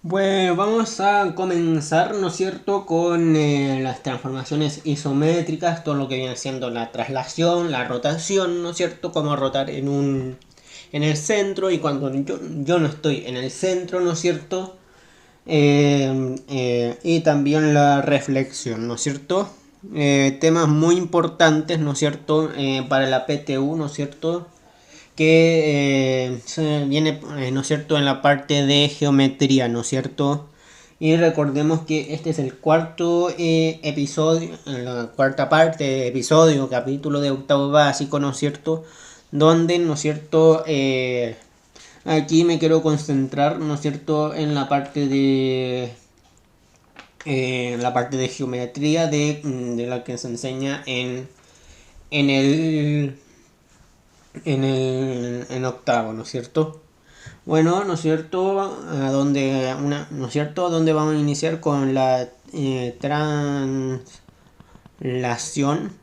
Bueno, vamos a comenzar, ¿no es cierto?, con las transformaciones isométricas, todo lo que viene siendo la traslación, la rotación, ¿no es cierto?, cómo rotar en el centro y cuando yo no estoy en el centro, ¿no es cierto?, y también la reflexión, ¿no es cierto? Temas muy importantes, ¿no es cierto?, para la PTU, ¿no es cierto?, que se viene, ¿no es cierto?, en la parte de geometría, ¿no es cierto? Y recordemos que este es el cuarto episodio, la cuarta parte, episodio, capítulo de octavo básico, ¿no es cierto? Donde, ¿no es cierto?, aquí me quiero concentrar, ¿no es cierto?, en la parte de geometría de la que se enseña en el en octavo, ¿no es cierto? Bueno, ¿no es cierto? ¿No es cierto? ¿A dónde vamos a iniciar con la translación?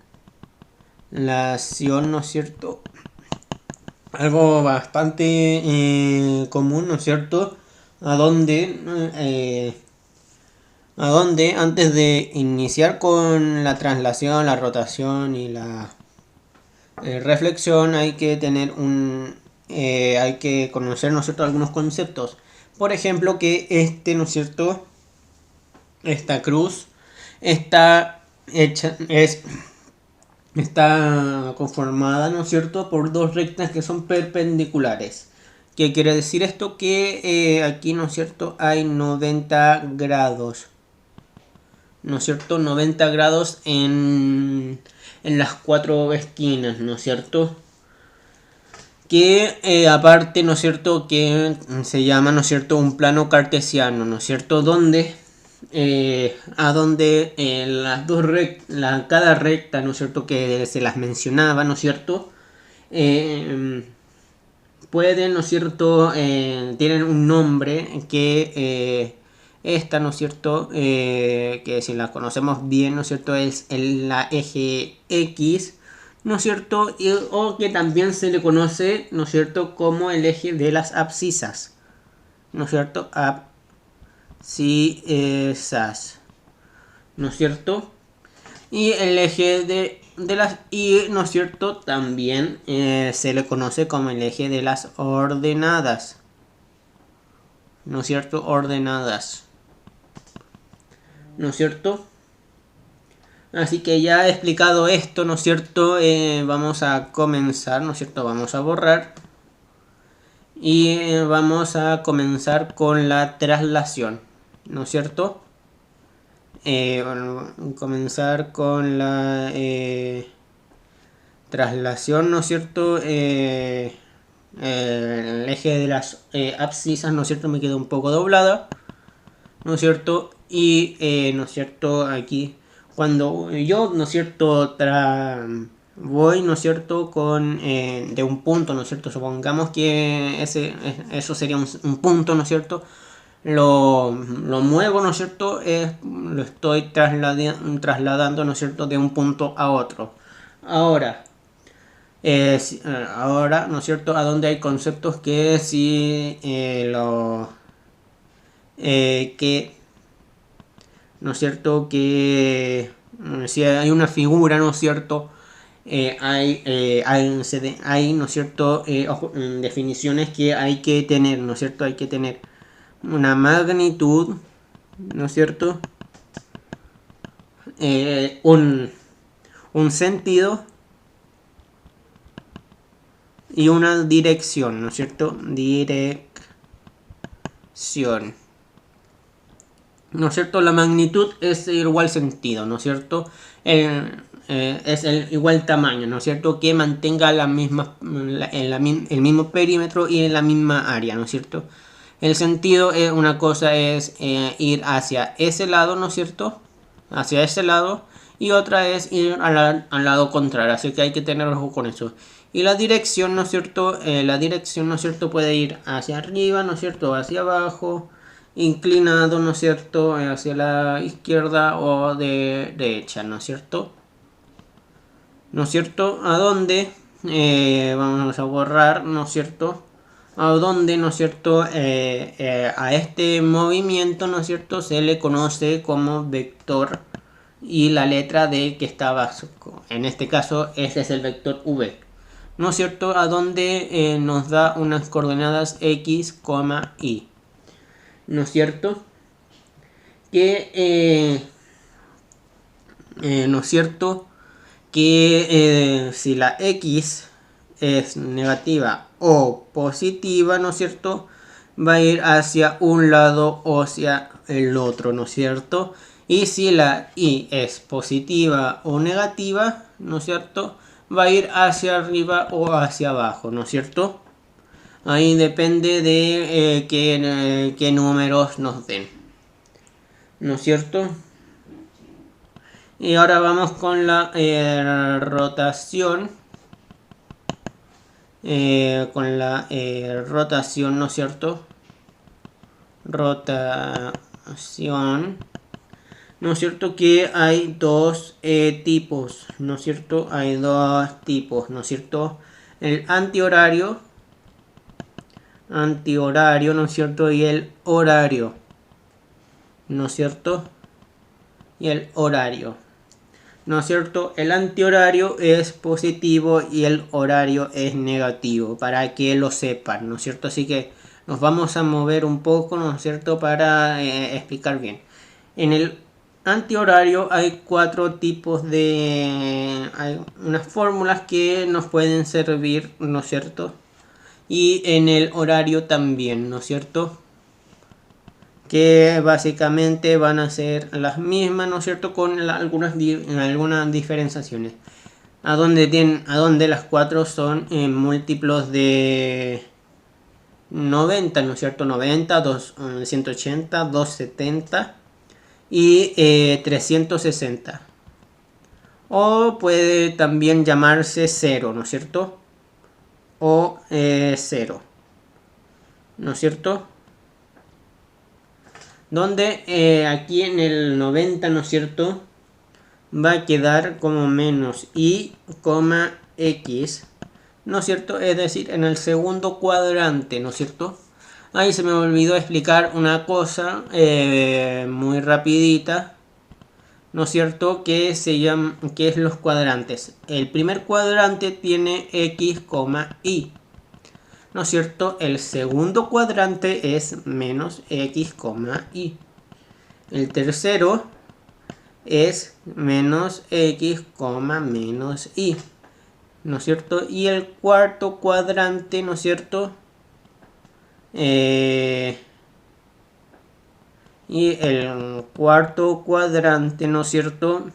Lación, ¿no es cierto? Algo bastante común, ¿no es cierto? A dónde, a dónde antes de iniciar con la translación, la rotación y la reflexión hay que tener hay que conocer, ¿no es cierto?, algunos conceptos. Por ejemplo, que ¿no es cierto?, esta cruz está hecha, está conformada, ¿no es cierto?, por dos rectas que son perpendiculares. ¿Qué quiere decir esto? Que aquí, ¿no es cierto?, hay 90 grados. ¿No es cierto? 90 grados en las cuatro esquinas, ¿no es cierto? Que aparte, ¿no es cierto?, que se llama, ¿no es cierto?, un plano cartesiano, ¿no es cierto?, donde a donde cada recta, ¿no es cierto?, que se las mencionaba, ¿no es cierto?, eh, pueden, ¿no es cierto?, tienen un nombre que esta, ¿no es cierto?, que si la conocemos bien, ¿no es cierto?, es la eje X, ¿no es cierto?, o que también se le conoce, ¿no es cierto?, como el eje de las abscisas, ¿no es cierto?, abscisas, ¿no es cierto? Y el eje de las y, ¿no es cierto?, también se le conoce como el eje de las ordenadas, ¿no es cierto?, ordenadas, ¿no es cierto? Así que ya he explicado esto, ¿no es cierto?, vamos a comenzar, ¿no es cierto?, vamos a borrar y vamos a comenzar con la traslación, ¿no es cierto? Bueno, comenzar con la traslación, ¿no es cierto? El eje de las abscisas, ¿no es cierto?, me queda un poco doblada, ¿no es cierto? Y, ¿no es cierto?, aquí, cuando yo, ¿no es cierto?, voy, ¿no es cierto?, de un punto, ¿no es cierto?, supongamos que eso sería un punto, ¿no es cierto?, lo muevo, ¿no es cierto?, lo estoy trasladando, ¿no es cierto?, de un punto a otro. Ahora, ¿no es cierto?, a donde hay conceptos que si que, ¿no es cierto?, que si hay una figura, ¿no es cierto?, hay, ¿no es cierto?, definiciones que hay que tener, ¿no es cierto?, hay que tener una magnitud, ¿no es cierto?, eh, un, un sentido y una dirección, ¿no es cierto? Dirección. ¿No es cierto? La magnitud es igual sentido, ¿no es cierto? Es el igual tamaño, ¿no es cierto? Que mantenga la misma, el mismo perímetro y en la misma área, ¿no es cierto? El sentido es una cosa es ir hacia ese lado, ¿no es cierto?, hacia ese lado, y otra es ir al lado contrario, así que hay que tener ojo con eso. Y la dirección, ¿no es cierto?, la dirección, ¿no es cierto?, puede ir hacia arriba, ¿no es cierto?, hacia abajo, inclinado, ¿no es cierto?, hacia la izquierda o de derecha, ¿no es cierto? ¿No es cierto? ¿A dónde? Vamos a borrar, ¿no es cierto?, a donde, ¿no es cierto?, a este movimiento, ¿no es cierto?, se le conoce como vector y la letra D que estaba, en este caso, este es el vector V, ¿no es cierto?, a donde nos da unas coordenadas X, Y, ¿no es cierto?, que, ¿no es cierto?, que si la X es negativa o positiva, ¿no es cierto?, va a ir hacia un lado o hacia el otro, ¿no es cierto? Y si la Y es positiva o negativa, ¿no es cierto?, va a ir hacia arriba o hacia abajo, ¿no es cierto? Ahí depende de qué números nos den, ¿no es cierto? Y ahora vamos con la rotación. Rotación, ¿no es cierto? Rotación, ¿no es cierto? Que hay dos tipos, ¿no es cierto? Hay dos tipos, ¿no es cierto? El antihorario, ¿no es cierto? Y el horario, ¿no es cierto? Y el horario, ¿no es cierto? El antihorario es positivo y el horario es negativo, para que lo sepan, ¿no es cierto? Así que nos vamos a mover un poco, ¿no es cierto?, para explicar bien. En el antihorario hay cuatro tipos hay unas fórmulas que nos pueden servir, ¿no es cierto? Y en el horario también, ¿no es cierto?, que básicamente van a ser las mismas, ¿no es cierto?, con algunas diferenciaciones. A donde las cuatro son múltiplos de 90, ¿no es cierto? 90, 180, 270 y 360. O puede también llamarse 0, ¿no es cierto? O 0, ¿no es cierto? Donde aquí en el 90, ¿no es cierto?, va a quedar como menos y, x, ¿no es cierto? Es decir, en el segundo cuadrante, ¿no es cierto? Ahí se me olvidó explicar una cosa muy rapidita, ¿no es cierto? Que se llama, que es los cuadrantes. El primer cuadrante tiene x, y, ¿no es cierto? El segundo cuadrante es menos x, y. El tercero es menos x, menos y, ¿no es cierto? Y el cuarto cuadrante, ¿no es cierto? Y el cuarto cuadrante, ¿no es cierto?,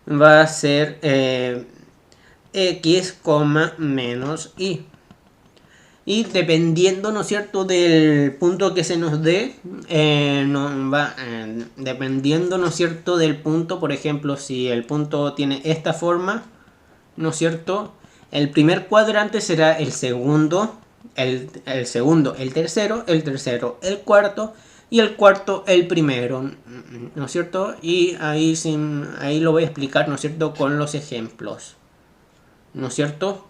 va a ser x, menos y. Y dependiendo, ¿no es cierto?, del punto que se nos dé, dependiendo, ¿no es cierto?, del punto, por ejemplo, si el punto tiene esta forma, ¿no es cierto?, el primer cuadrante será el segundo, el segundo, el tercero, el cuarto, y el cuarto el primero, ¿no es cierto? Y ahí lo voy a explicar, ¿no es cierto?, con los ejemplos, ¿no es cierto?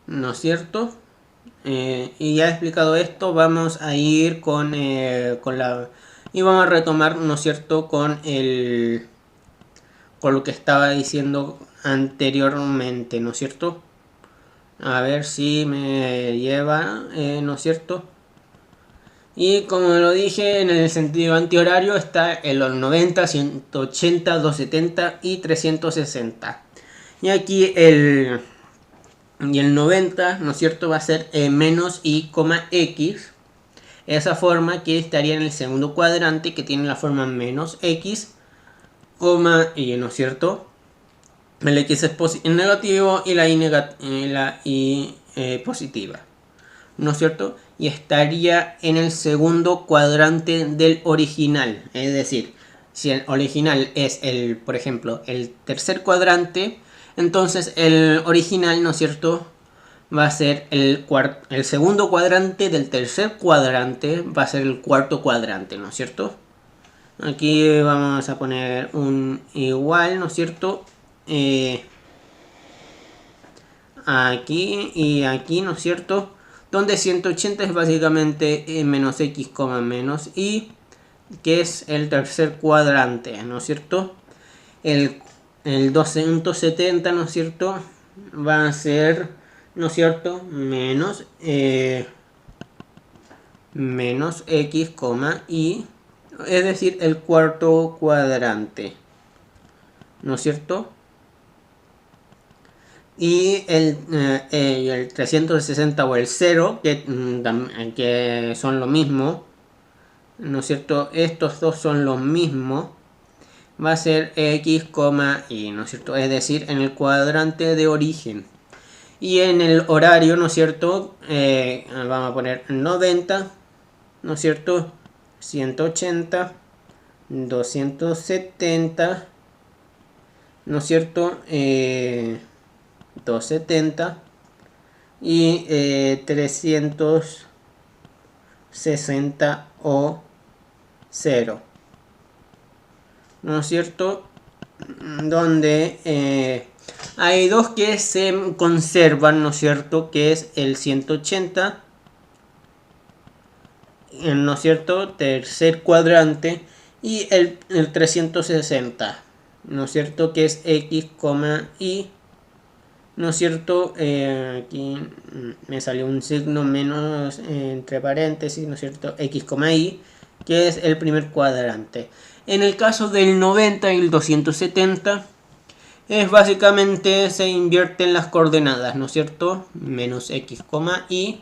¿No es cierto? Y ya he explicado esto, vamos a ir con la... Y vamos a retomar, ¿no es cierto?, con lo que estaba diciendo anteriormente, ¿no es cierto? A ver si me lleva, ¿no es cierto? Y como lo dije, en el sentido antihorario está en los 90, 180, 270 y 360. Y aquí el 90, ¿no es cierto?, va a ser menos y, x. Esa forma que estaría en el segundo cuadrante, que tiene la forma menos x, y, ¿no es cierto? El x es negativo y la y positiva, ¿no es cierto? Y estaría en el segundo cuadrante del original. Es decir, si el original es por ejemplo, el tercer cuadrante, entonces el original, ¿no es cierto?, va a ser el segundo cuadrante del tercer cuadrante, va a ser el cuarto cuadrante, ¿no es cierto? Aquí vamos a poner un igual, ¿no es cierto? aquí y aquí, ¿no es cierto? Donde 180 es básicamente menos x, menos y, que es el tercer cuadrante, ¿no es cierto? El 270, ¿no es cierto? Va a ser, ¿no es cierto? Menos x, y, es decir, el cuarto cuadrante, ¿no es cierto? Y el 360 o el 0, que son lo mismo, ¿no es cierto? Estos dos son los mismos. Va a ser x, y, ¿no es cierto? Es decir, en el cuadrante de origen. Y en el horario, ¿no es cierto? Vamos a poner 90, ¿no es cierto? 180, 270, ¿no es cierto? 270 y 360 o 0, ¿no es cierto? Donde hay dos que se conservan, ¿no es cierto? Que es el 180, ¿no es cierto? Tercer cuadrante, y el 360, ¿no es cierto? Que es x, y, ¿no es cierto? Aquí me salió un signo menos entre paréntesis, ¿no es cierto? X, y, que es el primer cuadrante. En el caso del 90 y el 270, es básicamente se invierten las coordenadas, ¿no es cierto? Menos x, y,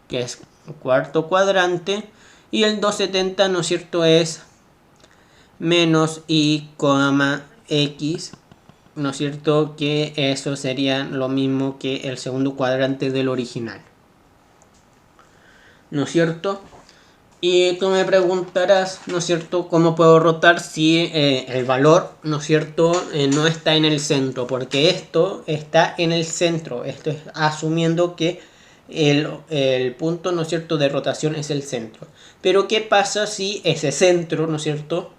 que es cuarto cuadrante, y el 270, ¿no es cierto? Es menos y, x, ¿no es cierto? Que eso sería lo mismo que el segundo cuadrante del original, ¿no es cierto? Y tú me preguntarás, ¿no es cierto?, cómo puedo rotar si el valor, ¿no es cierto?, no está en el centro, porque esto está en el centro. Esto es asumiendo que el punto, ¿no es cierto?, de rotación es el centro. Pero ¿qué pasa si ese centro, ¿no es cierto?,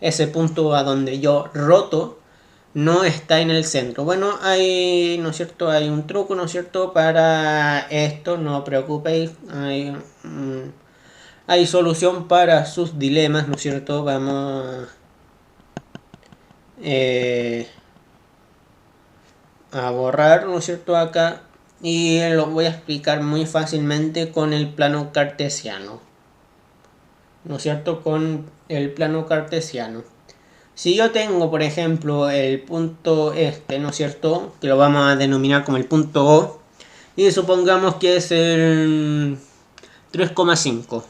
ese punto a donde yo roto, no está en el centro? Bueno, hay, ¿no es cierto?, hay un truco, ¿no es cierto?, para esto. No os preocupéis, hay solución para sus dilemas, ¿no es cierto? Vamos a borrar, ¿no es cierto?, acá, y lo voy a explicar muy fácilmente con el plano cartesiano, ¿no es cierto? Con el plano cartesiano. Si yo tengo, por ejemplo, el punto este, ¿no es cierto?, que lo vamos a denominar como el punto O, y supongamos que es el 3,5.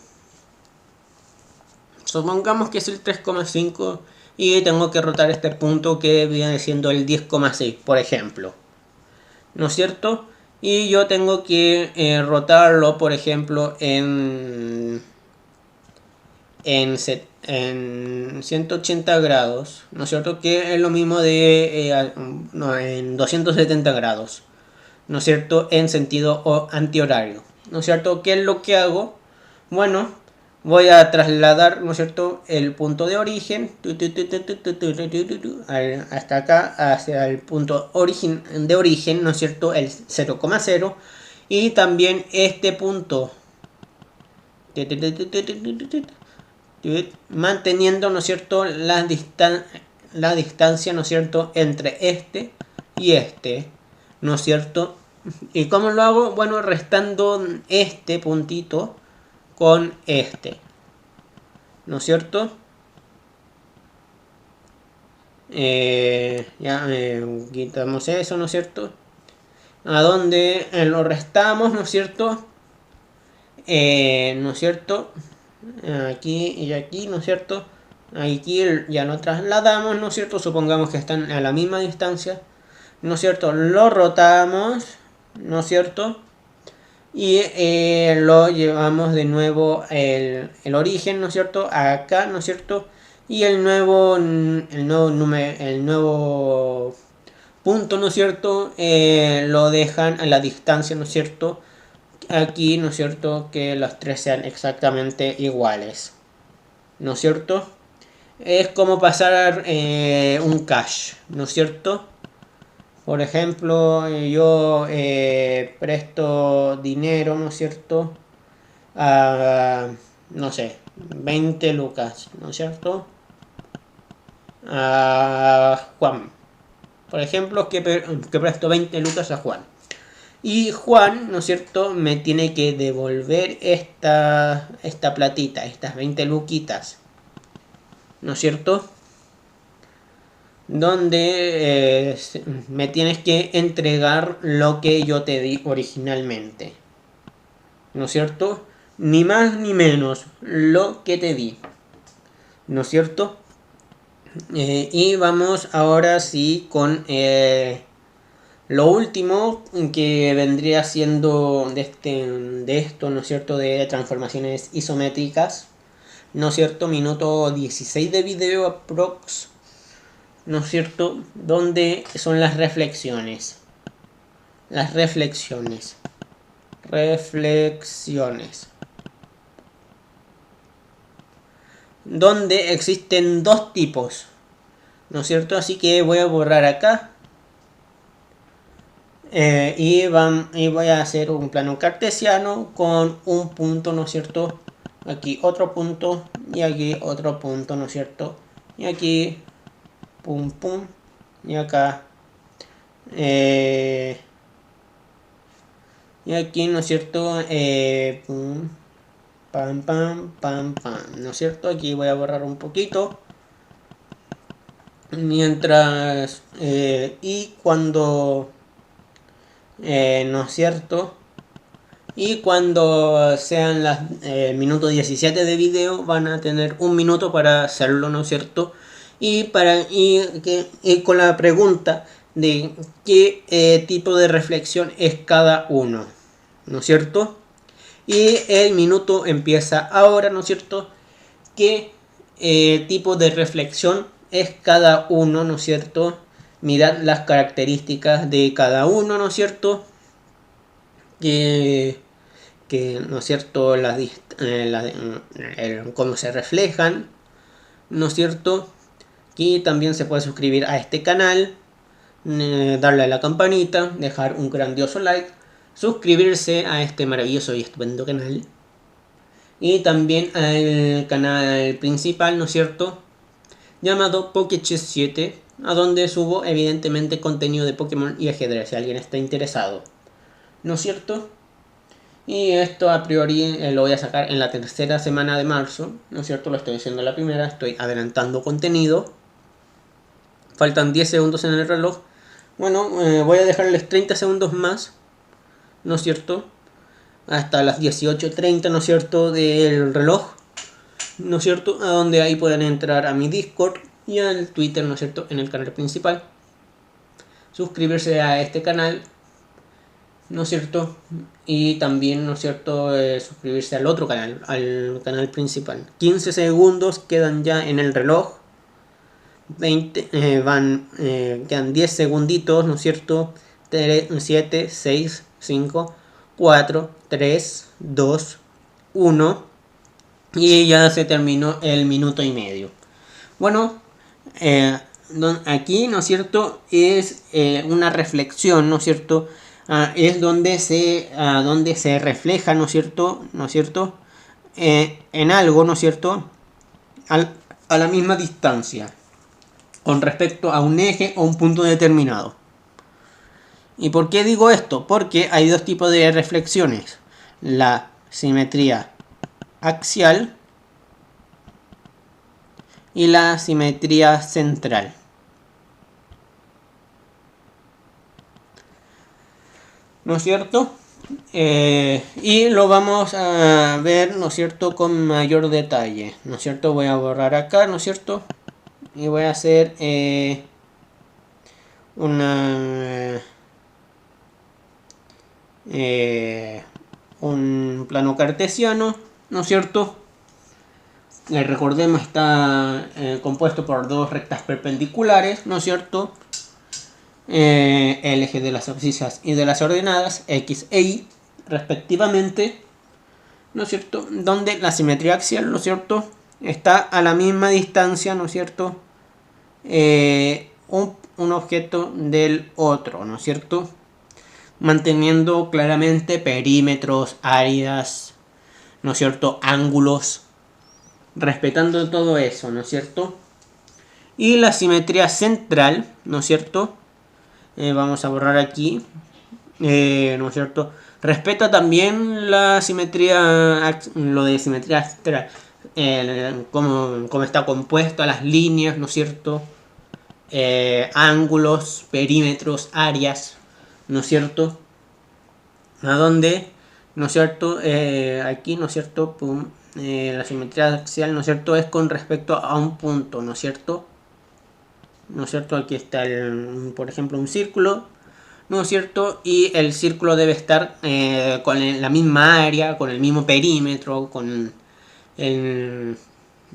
Supongamos que es el 3,5 y tengo que rotar este punto que viene siendo el 10,6, por ejemplo, ¿no es cierto? Y yo tengo que rotarlo, por ejemplo, en 180 grados, ¿no es cierto? Que es lo mismo de en 270 grados, ¿no es cierto? En sentido antihorario, ¿no es cierto? ¿Qué es lo que hago? Bueno, voy a trasladar, ¿no es cierto?, el punto de origen hasta acá, hacia el punto de origen, ¿no es cierto?, el 0,0, y también este punto, manteniendo, ¿no es cierto?, la distancia, ¿no es cierto?, entre este y este, ¿no es cierto? ¿Y cómo lo hago? Bueno, restando este puntito con este, ¿no es cierto? Ya quitamos eso, ¿no es cierto? A donde lo restamos, ¿no es cierto? ¿No es cierto? Aquí y aquí, ¿no es cierto? Aquí ya lo trasladamos, ¿no es cierto? Supongamos que están a la misma distancia, ¿no es cierto? Lo rotamos, ¿no es cierto? Y lo llevamos de nuevo el origen, ¿no es cierto?, acá, ¿no es cierto? Y el nuevo punto, ¿no es cierto?, lo dejan a la distancia, ¿no es cierto?, aquí, ¿no es cierto?, que los tres sean exactamente iguales, ¿no es cierto? Es como pasar un cache, ¿no es cierto? Por ejemplo, yo presto dinero, ¿no es cierto? A, no sé, 20 lucas, ¿no es cierto? A Juan. Por ejemplo, que presto 20 lucas a Juan. Y Juan, ¿no es cierto?, me tiene que devolver esta platita, estas 20 luquitas, ¿no es cierto? Donde me tienes que entregar lo que yo te di originalmente, ¿no es cierto? Ni más ni menos, lo que te di, ¿no es cierto? Y vamos ahora sí con lo último que vendría siendo de esto, ¿no es cierto?, de transformaciones isométricas, ¿no es cierto? Minuto 16 de video aprox, ¿no es cierto? Donde son las reflexiones. Las reflexiones. Reflexiones. Donde existen dos tipos, ¿no es cierto? Así que voy a borrar acá. Y voy a hacer un plano cartesiano con un punto, ¿no es cierto? Aquí otro punto y aquí otro punto, ¿no es cierto? Y aquí, pum, pum, y acá. Y aquí, ¿no es cierto? Pum, pam, pam, pam, pam, ¿no es cierto? Aquí voy a borrar un poquito. Mientras, y cuando, ¿no es cierto? Y cuando sean las minuto 17 de video van a tener un minuto para hacerlo, ¿no es cierto? Y con la pregunta de qué tipo de reflexión es cada uno, ¿no es cierto? Y el minuto empieza ahora, ¿no es cierto? ¿Qué tipo de reflexión es cada uno, ¿no es cierto? Mirad las características de cada uno, ¿no es cierto? Que ¿no es cierto? Cómo se reflejan, ¿no es cierto? Y también se puede suscribir a este canal, darle a la campanita, dejar un grandioso like, suscribirse a este maravilloso y estupendo canal. Y también al canal principal, ¿no es cierto?, llamado Pokechess 7, a donde subo evidentemente contenido de Pokémon y ajedrez, si alguien está interesado, ¿no es cierto? Y esto a priori lo voy a sacar en la tercera semana de marzo, ¿no es cierto? Lo estoy haciendo en la primera, estoy adelantando contenido. Faltan 10 segundos en el reloj. Bueno, voy a dejarles 30 segundos más, ¿no es cierto? Hasta las 18:30, ¿no es cierto?, del reloj, ¿no es cierto? A donde ahí pueden entrar a mi Discord y al Twitter, ¿no es cierto?, en el canal principal. Suscribirse a este canal, ¿no es cierto? Y también, ¿no es cierto?, suscribirse al otro canal, al canal principal. 15 segundos quedan ya en el reloj. 20, quedan 10 segunditos, ¿no es cierto? 7, 6, 5, 4, 3, 2, 1. Y ya se terminó el minuto y medio. Bueno, aquí, ¿no es cierto?, es una reflexión, ¿no es cierto?, es donde se refleja, ¿no es cierto?, en algo, ¿no es cierto?, a la misma distancia con respecto a un eje o un punto determinado. ¿Y por qué digo esto? Porque hay dos tipos de reflexiones: la simetría axial y la simetría central. ¿No es cierto? Y lo vamos a ver, ¿no es cierto?, con mayor detalle, ¿no es cierto? Voy a borrar acá, ¿no es cierto? Y voy a hacer un plano cartesiano, ¿no es cierto? Recordemos, está compuesto por dos rectas perpendiculares, ¿no es cierto? El eje de las abscisas y de las ordenadas X e Y respectivamente, ¿no es cierto? Donde la simetría axial, ¿no es cierto?, está a la misma distancia, ¿no es cierto?, un objeto del otro, ¿no es cierto? Manteniendo claramente perímetros, áreas, ¿no es cierto? Ángulos, respetando todo eso, ¿no es cierto? Y la simetría central, ¿no es cierto? Vamos a borrar aquí, ¿no es cierto? Respeta también la simetría, lo de simetría central, cómo está compuesta, las líneas, ¿no es cierto? Ángulos, perímetros, áreas, ¿no es cierto? A donde, ¿no es cierto? Aquí, ¿no es cierto? Pum, la simetría axial, ¿no es cierto? Es con respecto a un punto, ¿no es cierto? ¿No es cierto? Aquí está, por ejemplo, un círculo, ¿no es cierto? Y el círculo debe estar con la misma área, con el mismo perímetro, con el,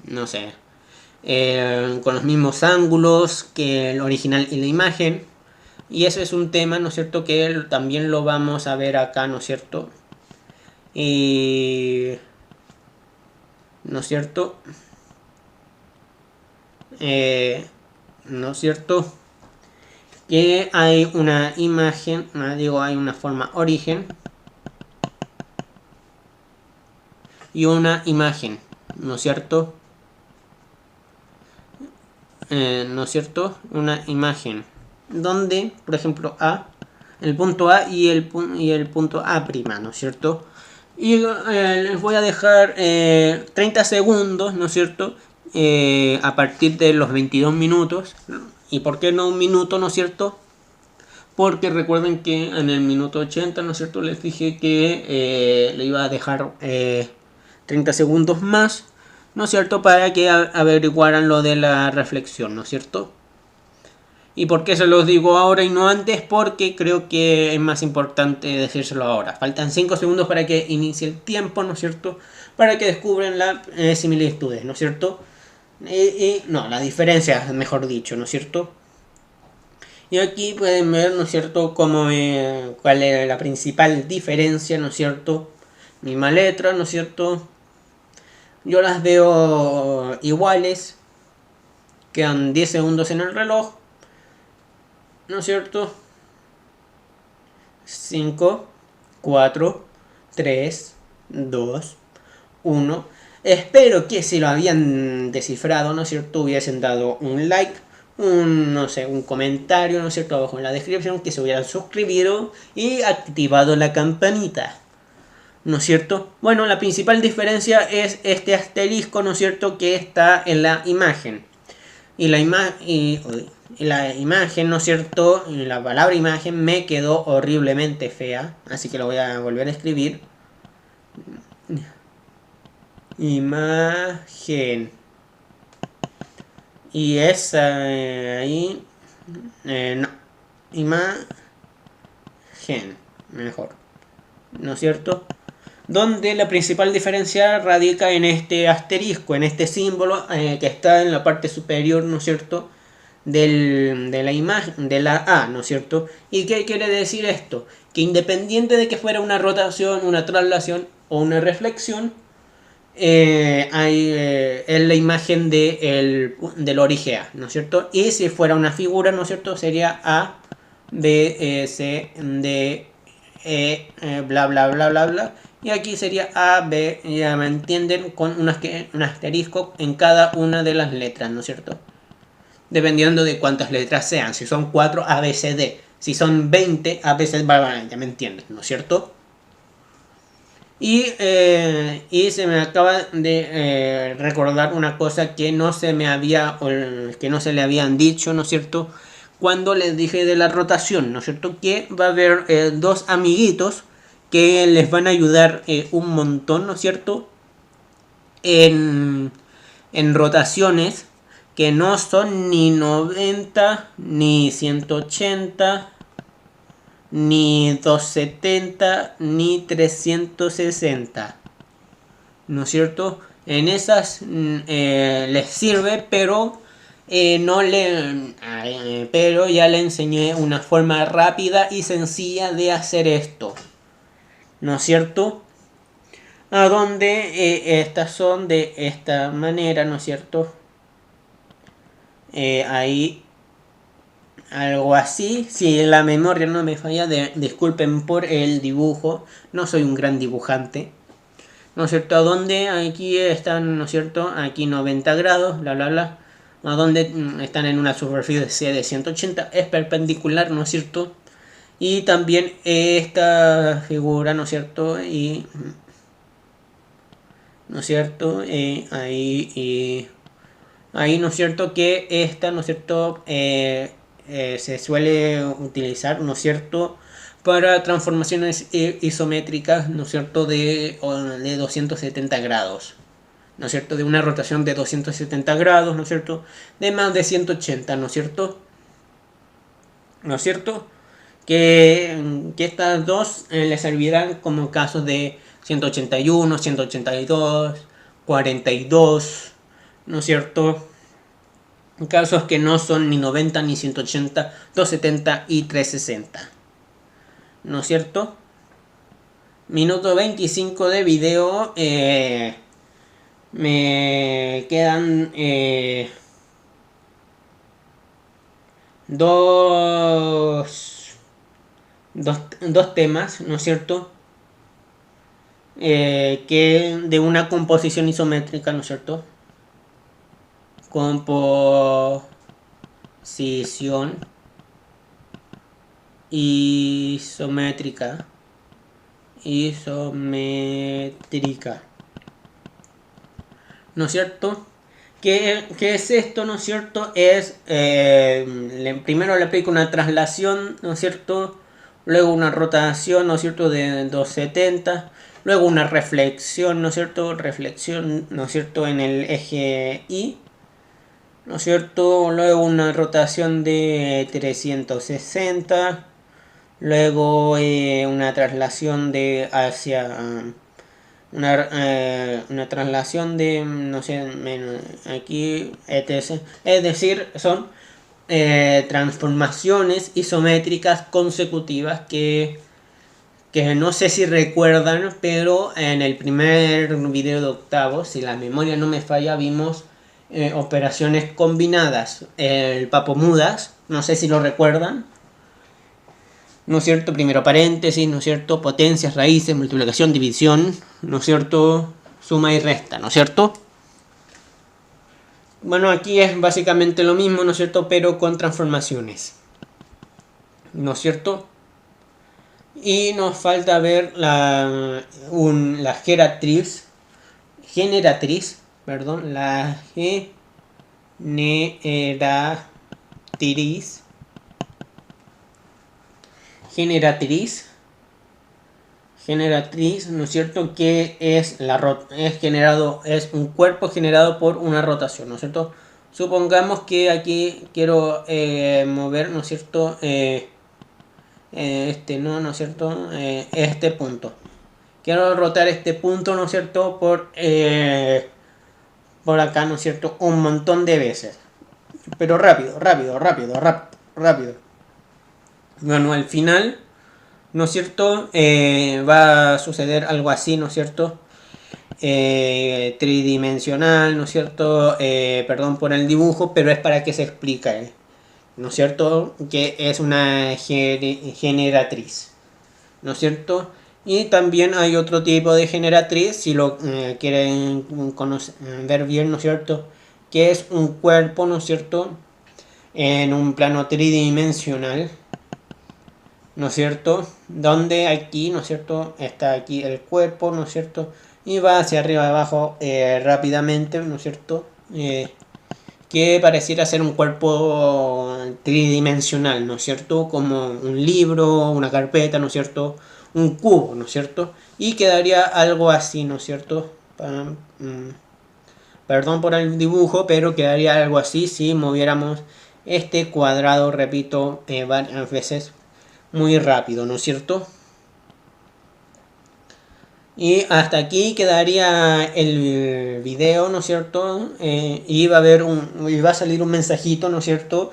no sé, con los mismos ángulos que el original y la imagen. Y eso es un tema, ¿no es cierto? Que también lo vamos a ver acá, ¿no es cierto? Y... ¿no es cierto? ¿No es cierto? Que hay una imagen, digo, hay una forma origen y una imagen, ¿no es cierto? ¿No es cierto? Una imagen donde, por ejemplo, el punto A y el punto A', ¿no es cierto? Y les voy a dejar 30 segundos, ¿no es cierto? A partir de los 22 minutos. ¿Y por qué no un minuto, ¿no es cierto? Porque recuerden que en el minuto 80, ¿no es cierto? Les dije que le iba a dejar 30 segundos más, ¿no es cierto? Para que averiguaran lo de la reflexión, ¿no es cierto? ¿Y por qué se los digo ahora y no antes? Porque creo que es más importante decírselo ahora. Faltan 5 segundos para que inicie el tiempo, ¿no es cierto? Para que descubran las similitudes, ¿no es cierto? No, la diferencia, mejor dicho, ¿no es cierto? Y aquí pueden ver, ¿no es cierto?, cuál es la principal diferencia, ¿no es cierto? Misma letra, ¿no es cierto? Yo las veo iguales. Quedan 10 segundos en el reloj, ¿no es cierto? 5, 4, 3, 2, 1. Espero que si lo habían descifrado, ¿no es cierto?, hubiesen dado un like, no sé, un comentario, ¿no es cierto?, abajo en la descripción, que se hubieran suscribido y activado la campanita, ¿no es cierto? Bueno, la principal diferencia es este asterisco, ¿no es cierto?, que está en la imagen. Y la imagen, ¿no es cierto? Y la palabra imagen me quedó horriblemente fea, así que lo voy a volver a escribir. Imagen. Y esa ahí. No. Imagen. Mejor. ¿No es cierto? Donde la principal diferencia radica en este asterisco, en este símbolo que está en la parte superior, ¿no es cierto?, de la imagen, de la A, ¿no es cierto? ¿Y qué quiere decir esto? Que independiente de que fuera una rotación, una traslación o una reflexión, es la imagen del origen A, ¿no es cierto? Y si fuera una figura, ¿no es cierto?, sería A, B, C, D, bla, bla, bla, bla, bla. Y aquí sería A, B, ya me entienden, con un asterisco en cada una de las letras, ¿no es cierto? Dependiendo de cuántas letras sean. Si son 4, A, B, C, D. Si son 20, A, B, C, D, ya me entienden, ¿no es cierto? Y se me acaba de recordar una cosa que no se me había, que no se le habían dicho, ¿no es cierto?, cuando les dije de la rotación, ¿no es cierto?, que va a haber dos amiguitos que les van a ayudar un montón, ¿no es cierto?, en rotaciones que no son ni 90, ni 180, ni 270, ni 360. ¿No es cierto? En esas les sirve, pero pero ya le enseñé una forma rápida y sencilla de hacer esto. ¿No es cierto? A donde estas son de esta manera, ¿no es cierto? Ahí algo así. Si la memoria no me falla, disculpen por el dibujo, no soy un gran dibujante, ¿no es cierto? A donde aquí están, ¿no es cierto? Aquí 90 grados, bla bla bla, a donde están en una superficie de 180, es perpendicular, ¿no es cierto? Y también esta figura, ¿no es cierto? Y ¿no es cierto? Ahí, ¿no es cierto? Que esta, ¿no es cierto? Se suele utilizar, ¿no es cierto? Para transformaciones isométricas, ¿no es cierto? De 270 grados, ¿no es cierto? De una rotación de 270 grados, ¿no es cierto? De más de 180, ¿no es cierto? ¿No es cierto? Que estas dos le servirán como casos de 181, 182, 42, ¿no es cierto? Casos que no son ni 90 ni 180, 270 y 360, ¿no es cierto? Minuto 25 de video. Me quedan dos temas, ¿no es cierto? Que de una composición isométrica, ¿no es cierto? Composición isométrica. ¿No es cierto? ¿Qué es esto, no es cierto? Es, primero le aplico una traslación, ¿no es cierto? Luego una rotación, ¿no es cierto? De 270. Luego una reflexión, ¿no es cierto? Reflexión, ¿no es cierto? En el eje Y, ¿no es cierto? Luego una rotación de 360. Luego una traslación de hacia... una traslación de, no sé, aquí, etc. Es decir, son transformaciones isométricas consecutivas que no sé si recuerdan, pero en el primer video de octavos, si la memoria no me falla, vimos operaciones combinadas, el papomudas, no sé si lo recuerdan, ¿no es cierto? Primero paréntesis, ¿no es cierto? Potencias, raíces, multiplicación, división, ¿no es cierto? Suma y resta, ¿no es cierto? Bueno, aquí es básicamente lo mismo, ¿no es cierto? Pero con transformaciones, ¿no es cierto? Y nos falta ver la generatriz, perdón, la generatriz, ¿no es cierto? Que es es un cuerpo generado por una rotación, ¿no es cierto? Supongamos que aquí quiero mover, ¿no es cierto? ¿No es cierto? Este punto. Quiero rotar este punto, ¿no es cierto? Por acá, ¿no es cierto? Un montón de veces. Pero rápido. Bueno, al final, ¿no es cierto? Va a suceder algo así, ¿no es cierto? Tridimensional, ¿no es cierto? Perdón por el dibujo, pero es para que se explique, ¿no es cierto? Que es una generatriz, ¿no es cierto? Y también hay otro tipo de generatriz, si lo quieren ver bien, ¿no es cierto? Que es un cuerpo, ¿no es cierto? En un plano tridimensional, ¿no es cierto? Donde aquí, ¿no es cierto? Está aquí el cuerpo, ¿no es cierto? Y va hacia arriba y abajo rápidamente, ¿no es cierto? Que pareciera ser un cuerpo tridimensional, ¿no es cierto? Como un libro, una carpeta, ¿no es cierto? Un cubo, ¿no es cierto? Y quedaría algo así, ¿no es cierto? Perdón por el dibujo, pero quedaría algo así si moviéramos este cuadrado, repito, varias veces muy rápido, ¿no es cierto? Y hasta aquí quedaría el video, ¿no es cierto? Y va a salir un mensajito, ¿no es cierto?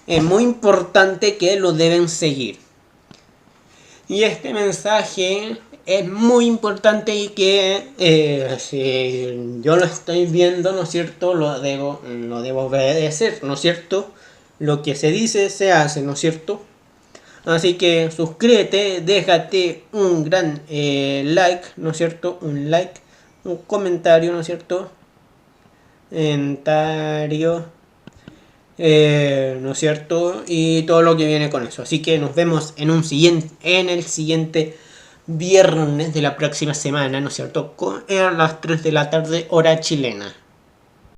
Muy importante que lo deben seguir. Y este mensaje es muy importante y que si yo lo estoy viendo, ¿no es cierto? Lo debo obedecer, ¿no es cierto? lo que se dice se hace, ¿no es cierto? Así que suscríbete, déjate un gran like, ¿no es cierto? Un like, un comentario, ¿no es cierto? Comentario, ¿no es cierto? Y todo lo que viene con eso. Así que nos vemos en el siguiente viernes de la próxima semana, ¿no es cierto? A las 3 de la tarde, hora chilena.